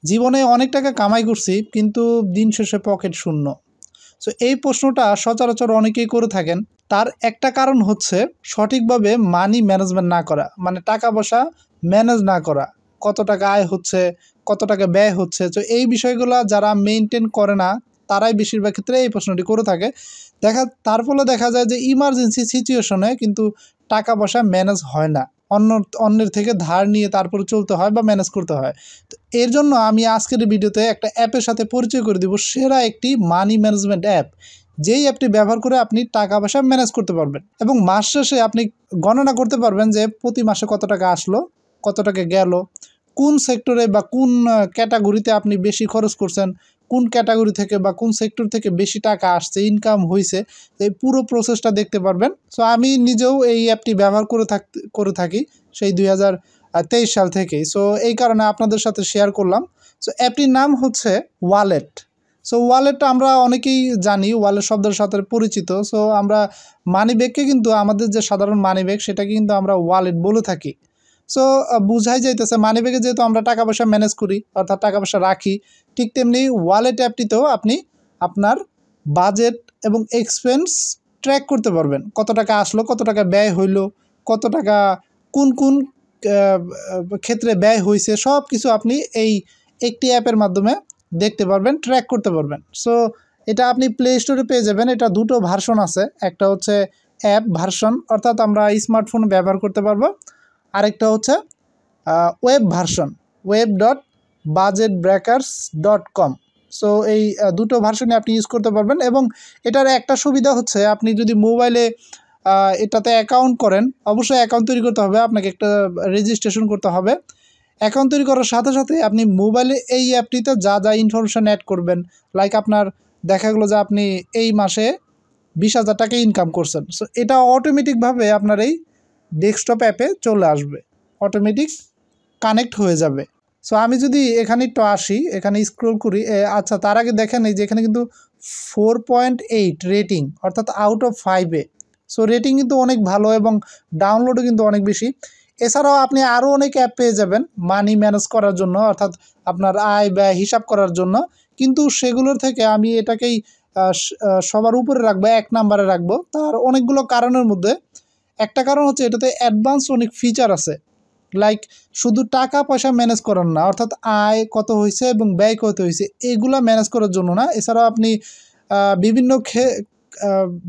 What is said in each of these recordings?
জীবনে অনেক টাকা কামাই করছি কিন্তু দিন শেষে পকেট শূন্য। সো এই প্রশ্নটা সচরাচর অনেকেই করে থাকেন। তার একটা কারণ হচ্ছে সঠিকভাবে মানি ম্যানেজমেন্ট না করা, মানে টাকা পয়সা ম্যানেজ না করা। কত টাকা আয় হচ্ছে, কত টাকা ব্যয় হচ্ছে। তো এই বিষয়গুলো যারা মেনটেন করে না তারাই বেশিরভাগ ক্ষেত্রে এই প্রশ্নটি করে থাকে। তার ফলে দেখা যায় যে ইমার্জেন্সি সিচুয়েশনে কিন্তু টাকা পয়সা ম্যানেজ হয় না। অন্যের থেকে ধার নিয়ে তারপরে চলতে হয় বা ম্যানেজ করতে হয়। তো এর জন্য আমি আজকের ভিডিওতে একটা অ্যাপের সাথে পরিচয় করে দিব, সেরা একটি মানি ম্যানেজমেন্ট অ্যাপ। যেই অ্যাপটি ব্যবহার করে আপনি টাকা পয়সা ম্যানেজ করতে পারবেন এবং মাস শেষে আপনি গণনা করতে পারবেন যে প্রতি মাসে কত টাকা আসলো, কত টাকা গেল, কোন সেক্টরে বা কোন ক্যাটাগরিতে আপনি বেশি খরচ করছেন, কোন ক্যাটাগরি থেকে বা কোন সেক্টর থেকে বেশি টাকা আসছে, ইনকাম হয়েছে, এই পুরো প্রসেসটা দেখতে পারবেন। সো আমি নিজেও এই অ্যাপটি ব্যবহার করে থাকি সেই 2023 সাল থেকেই। সো এই কারণে আপনাদের সাথে শেয়ার করলাম। সো অ্যাপটির নাম হচ্ছে ওয়ালেট। সো ওয়ালেটটা আমরা অনেকেই জানি, ওয়ালেট শব্দের সাথে পরিচিত। সো আমরা মানি ব্যাগকে কিন্তু আমাদের যে সাধারণ মানি ব্যাগ সেটাকে কিন্তু আমরা ওয়ালেট বলে থাকি। সো বুঝাই যাইতেছে মানি ব্যাগে যেহেতু আমরা টাকা পয়সা ম্যানেজ করি, অর্থাৎ টাকা পয়সা রাখি, ঠিক তেমনি ওয়ালেট অ্যাপটিতেও আপনি আপনার বাজেট এবং এক্সপেন্স ট্র্যাক করতে পারবেন। কত টাকা আসলো, কত টাকা ব্যয় হইলো, কত টাকা কোন কোন ক্ষেত্রে ব্যয় হয়েছে, সব কিছু আপনি এই একটি অ্যাপের মাধ্যমে দেখতে পারবেন, ট্র্যাক করতে পারবেন। সো এটা আপনি প্লে স্টোরে পেয়ে যাবেন। এটা দুটো ভার্সন আছে, একটা হচ্ছে অ্যাপ ভার্সন, অর্থাৎ আমরা স্মার্টফোন ব্যবহার করতে পারবো। আরেকটা হচ্ছে ওয়েব ভার্সন, web.budgetbreakers.com। সো এই দুটো ভার্সনে আপনি ইউজ করতে পারবেন এবং এটার একটা সুবিধা হচ্ছে আপনি যদি মোবাইলে এটাতে অ্যাকাউন্ট করেন, অবশ্যই অ্যাকাউন্ট তৈরি করতে হবে, আপনাকে একটা রেজিস্ট্রেশন করতে হবে। অ্যাকাউন্ট তৈরি করার সাথে সাথে আপনি মোবাইলে এই অ্যাপটিতে যা যা ইনফরমেশান অ্যাড করবেন, লাইক আপনার দেখা গেলো যে আপনি এই মাসে 20,000 টাকা ইনকাম করছেন। সো এটা অটোমেটিকভাবে আপনার এই ডেস্কটপ অ্যাপে চলে আসবে, অটোমেটিক কানেক্ট হয়ে যাবে। সো আমি যদি এখানে একটু আসি, এখানে স্ক্রল করি, আচ্ছা তার আগে দেখেন এই যে এখানে কিন্তু 4.8 রেটিং, অর্থাৎ আউট অফ 5-এ। সো রেটিং কিন্তু অনেক ভালো এবং ডাউনলোডও কিন্তু অনেক বেশি। এছাড়াও আপনি আরও অনেক অ্যাপ পেয়ে যাবেন মানি ম্যানেজ করার জন্য, অর্থাৎ আপনার আয় ব্যয় হিসাব করার জন্য। কিন্তু সেগুলোর থেকে আমি এটাকেই সবার উপরে রাখবো, 1 নাম্বারে রাখবো। তার অনেকগুলো কারণের মধ্যে একটা কারণ হচ্ছে এটাতে অ্যাডভান্স অনেক ফিচার আছে। লাইক শুধু টাকা পয়সা ম্যানেজ করার না, অর্থাৎ আয় কত হয়েছে এবং ব্যয় কত হয়েছে এগুলা ম্যানেজ করার জন্য না। এছাড়াও আপনি বিভিন্ন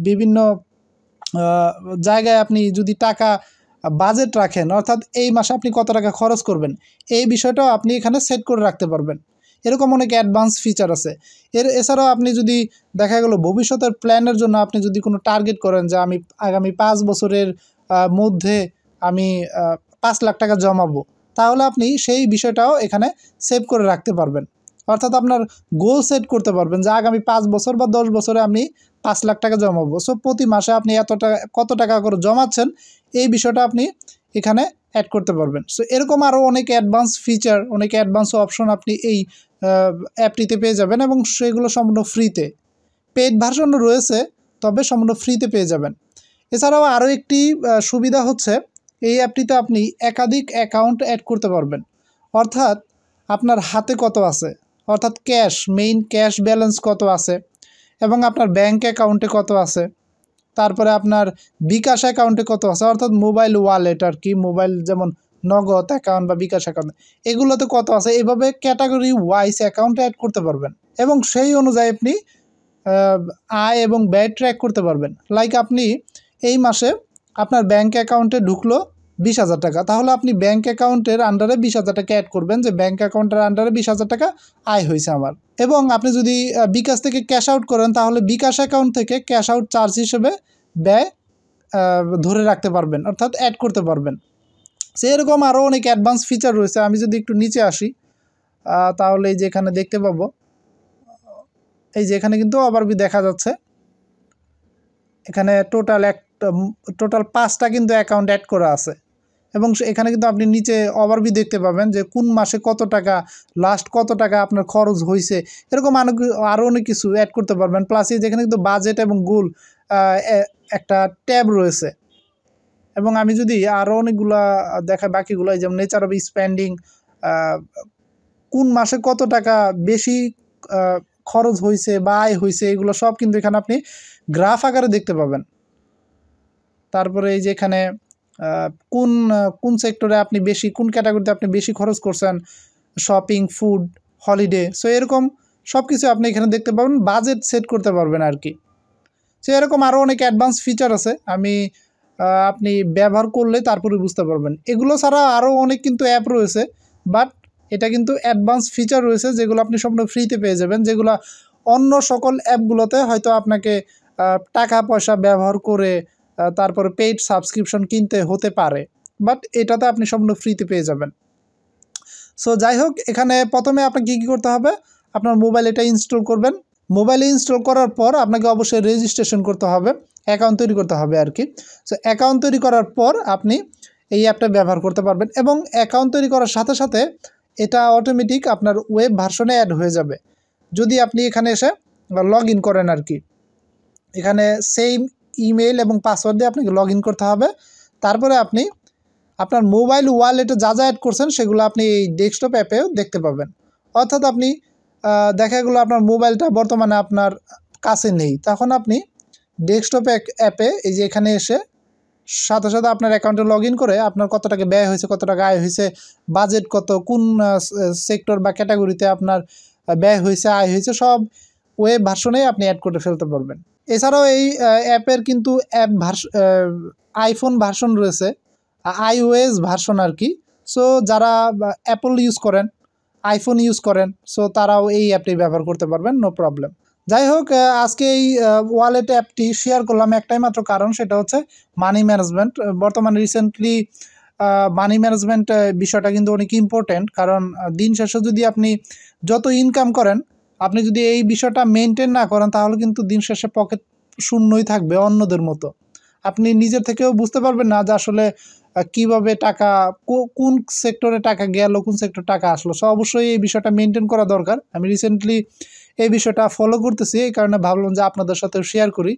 বিভিন্ন জায়গায় আপনি যদি টাকা বাজেট রাখেন, অর্থাৎ এই মাসে আপনি কত টাকা খরচ করবেন, এই বিষয়টাও আপনি এখানে সেট করে রাখতে পারবেন। এরকম অনেক অ্যাডভান্স ফিচার আছে। এছাড়াও আপনি যদি দেখা গেল ভবিষ্যতের প্ল্যানের জন্য আপনি যদি কোনো টার্গেট করেন যে আমি আগামী 5 বছরের মধ্যে আমি 5 লাখ টাকা জমাবো, তাহলে আপনি সেই বিষয়টাও এখানে সেভ করে রাখতে পারবেন। অর্থাৎ আপনার গোল সেট করতে পারবেন যে আগামী 5 বছর বা 10 বছরে আমি 5 লাখ টাকা জমাবো। সো প্রতি মাসে আপনি কত টাকা করে জমাচ্ছেন এই বিষয়টা আপনি এখানে অ্যাড করতে পারবেন। সো এরকম আরও অনেক অ্যাডভান্স ফিচার, অনেক অ্যাডভান্স অপশন আপনি এই অ্যাপটিতে পেয়ে যাবেন এবং সেগুলো সম্পূর্ণ ফ্রিতে। পেইড ভার্সনও রয়েছে, তবে সম্পূর্ণ ফ্রিতে পেয়ে যাবেন। এছাড়াও আরও একটি সুবিধা হচ্ছে এই অ্যাপটিতে আপনি একাধিক অ্যাকাউন্ট অ্যাড করতে পারবেন। অর্থাৎ আপনার হাতে কত আছে, অর্থাৎ মেইন ক্যাশ ব্যালেন্স কত আছে এবং আপনার ব্যাঙ্ক অ্যাকাউন্টে কত আছে, তারপরে আপনার বিকাশ অ্যাকাউন্টে কত আছে, অর্থাৎ মোবাইল ওয়ালেট আর কি, মোবাইল যেমন নগদ অ্যাকাউন্ট বা বিকাশ অ্যাকাউন্ট, এগুলোতে কত আছে, এভাবে ক্যাটাগরি ওয়াইজ অ্যাকাউন্ট অ্যাড করতে পারবেন এবং সেই অনুযায়ী আপনি আয় এবং ব্যয় ট্র্যাক করতে পারবেন। লাইক আপনি এই মাসে আপনার ব্যাঙ্ক অ্যাকাউন্টে ঢুকলো 20,000 টাকা, তাহলে আপনি ব্যাঙ্ক অ্যাকাউন্টের আন্ডারে 20,000 টাকা অ্যাড করবেন যে ব্যাঙ্ক অ্যাকাউন্টের আন্ডারে 20,000 টাকা আয় হয়েছে আমার। এবং আপনি যদি বিকাশ থেকে ক্যাশ আউট করেন, তাহলে বিকাশ অ্যাকাউন্ট থেকে ক্যাশ আউট চার্জ হিসেবে ব্যয় ধরে রাখতে পারবেন, অর্থাৎ অ্যাড করতে পারবেন। সেরকম আরও অনেক অ্যাডভান্স ফিচার রয়েছে। আমি যদি একটু নিচে আসি তাহলে এই যে এখানে দেখতে পাবো, এই যে এখানে কিন্তু ওভারভিউ দেখা যাচ্ছে। এখানে টোটাল 5টা কিন্তু অ্যাকাউন্ট অ্যাড করা আছে এবং এখানে কিন্তু আপনি নিচে ওভারভিউ দেখতে পাবেন যে কোন মাসে কত টাকা, লাস্ট কত টাকা আপনার খরচ হয়েছে, এরকম আরও অনেক কিছু অ্যাড করতে পারবেন। প্লাস এই যেখানে কিন্তু বাজেট এবং গোল একটা ট্যাব রয়েছে। এবং আমি যদি আরও অনেকগুলা দেখাই বাকিগুলো, যেমন নেচার অফ স্পেন্ডিং, কোন মাসে কত টাকা বেশি খরচ হয়েছে বা আয় হয়েছে এগুলো সব কিন্তু এখানে আপনি গ্রাফ আকারে দেখতে পাবেন। তারপরে এই যে এখানে কোন কোন সেক্টরে আপনি বেশি, কোন ক্যাটাগরিতে আপনি বেশি খরচ করছেন, শপিং, ফুড, হলিডে, সো এরকম সব কিছু আপনি এখানে দেখতে পাবেন, বাজেট সেট করতে পারবেন আর কি। সো এরকম আরও অনেক অ্যাডভান্স ফিচার আছে, আপনি ব্যবহার করলে তারপরে বুঝতে পারবেন। এগুলো ছাড়া আরও অনেক কিন্তু অ্যাপ রয়েছে, বাট এটা কিন্তু অ্যাডভান্স ফিচার রয়েছে যেগুলো আপনি সম্পূর্ণ ফ্রিতে পেয়ে যাবেন, যেগুলো অন্য সকল অ্যাপগুলোতে হয়তো আপনাকে টাকা পয়সা ব্যবহার করে তারপরে পেইড সাবস্ক্রিপশন কিনতে হতে পারে, বাট এটাতে আপনি সম্পূর্ণ ফ্রিতে পেয়ে যাবেন। সো যাই হোক, এখানে প্রথমে আপনাকে কী করতে হবে, আপনার মোবাইল এটা ইনস্টল করবেন। মোবাইলে ইনস্টল করার পর আপনাকে অবশ্যই রেজিস্ট্রেশন করতে হবে, অ্যাকাউন্ট তৈরি করতে হবে আর কি। সো অ্যাকাউন্ট তৈরি করার পর আপনি এই অ্যাপটা ব্যবহার করতে পারবেন, এবং অ্যাকাউন্ট তৈরি করার সাথে সাথে এটা অটোমেটিক আপনার ওয়েব ভার্সনে অ্যাড হয়ে যাবে যদি আপনি এখানে এসে লগ ইন করেন আর কি। এখানে সেম ইমেল এবং পাসওয়ার্ড দিয়ে আপনাকে লগ ইন করতে হবে। তারপরে আপনি আপনার মোবাইল ওয়ালেটে যা যা অ্যাড করছেন সেগুলো আপনি এই ডেস্কটপ অ্যাপেও দেখতে পাবেন। অর্থাৎ আপনি দেখা গেলো আপনার মোবাইলটা বর্তমানে আপনার কাছে নেই, তখন আপনি ডেস্কটপ অ্যাপে এই যে এখানে এসে সাথে সাথে আপনার অ্যাকাউন্টে লগ ইন করে আপনার কত টাকা ব্যয় হয়েছে, কত টাকা আয় হয়েছে, বাজেট কত, কোন সেক্টর বা ক্যাটাগরিতে আপনার ব্যয় হয়েছে, আয় হয়েছে, সব ওয়েব ভার্সনেই আপনি অ্যাড করে ফেলতে পারবেন। এছাড়াও এই অ্যাপের কিন্তু আইফোন ভার্সন রয়েছে, iOS ভার্সন আর কি। সো যারা অ্যাপল ইউজ করেন, আইফোন ইউজ করেন, সো তারাও এই অ্যাপটি ব্যবহার করতে পারবেন, নো প্রবলেম। যাই হোক, আজকে এই ওয়ালেট অ্যাপটি শেয়ার করলাম একটাই মাত্র কারণ, সেটা হচ্ছে মানি ম্যানেজমেন্ট। বর্তমানে রিসেন্টলি মানি ম্যানেজমেন্ট বিষয়টা কিন্তু অনেক ইম্পর্টেন্ট, কারণ দিন শেষে যদি আপনি যত ইনকাম করেন, আপনি যদি এই বিষয়টা মেনটেন না করেন তাহলে কিন্তু দিন শেষে পকেট শূন্যই থাকবে অন্যদের মতো। আপনি নিজের থেকেও বুঝতে পারবেন না যে আসলে কীভাবে টাকা, কোন সেক্টরে টাকা গেল, কোন সেক্টরে টাকা আসলো। সো অবশ্যই এই বিষয়টা মেনটেন করা দরকার। আমি রিসেন্টলি এই বিষয়টা ফলো করতেছি, এই কারণে ভাবলাম যে আপনাদের সাথেও শেয়ার করি,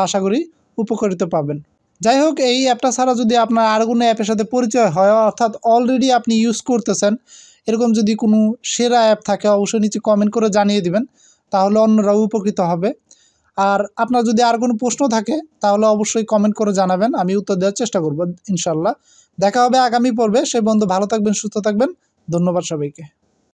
আশা করি উপকারিত পাবেন। যাই হোক, এই অ্যাপটা ছাড়া যদি আপনার আর কোনো অ্যাপের সাথে পরিচয় হয়, অর্থাৎ অলরেডি আপনি ইউজ করতেছেন, এরকম যদি কোনো সেরা অ্যাপ থাকে অবশ্যই নিচে কমেন্ট করে জানিয়ে দিবেন, তাহলে অন্যরাও উপকৃত হবে। আর আপনার যদি আর কোনো প্রশ্ন থাকে তাহলে অবশ্যই কমেন্ট করে জানাবেন, আমি উত্তর দেওয়ার চেষ্টা করব ইনশাল্লাহ। দেখা হবে আগামী পর্বে, সে পর্যন্ত ভালো থাকবেন, সুস্থ থাকবেন। ধন্যবাদ সবাইকে।